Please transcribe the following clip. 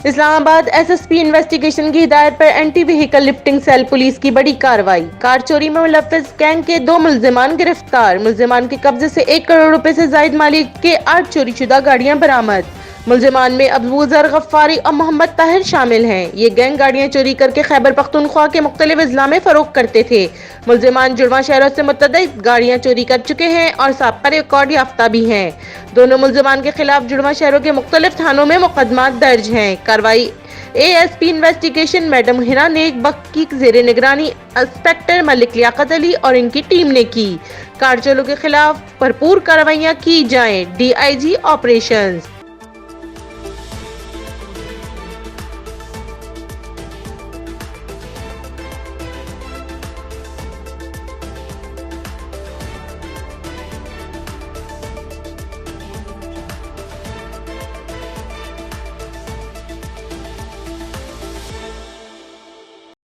Islamabad SSP investigation की हिदायत पर anti vehicle lifting cell police की बड़ी कार्रवाई। कार चोरी में मुलव्वस गैंग के 2 मुल्जिमान गिरफ्तार। मुल्जिमान के कब्जे से 1 करोड़ रुपए से जायद मालिक के 8 चोरीशुदा गाड़ियां बरामद। मुल्जिमान में अबू जर गफ्फारी और मोहम्मद ताहिर शामिल हैं। ये गैंग गाड़ियां चोरी करके खैबर पख्तूनख्वा के मुख्तलिफ अजला में फरोख्त करते थे। मुल्जिमान जुड़वा शहरों से मुतअद्दिद गाड़ियां चोरी कर चुके हैं और साबका रिकॉर्ड याफ्ता भी हैं। दोनों मुल्जिमान के खिलाफ जुड़वा शहरों के मुख्तलिफ थानों में मुकदमा दर्ज हैं। कार्रवाई एएसपी इन्वेस्टिगेशन मैडम हिना नेक बख्त की जेर निगरानी इंस्पेक्टर मलिक लियाकत अली और इनकी टीम ने की। कार चोरों के खिलाफ भरपूर कार्रवाइयां की जाएं। DIG operations.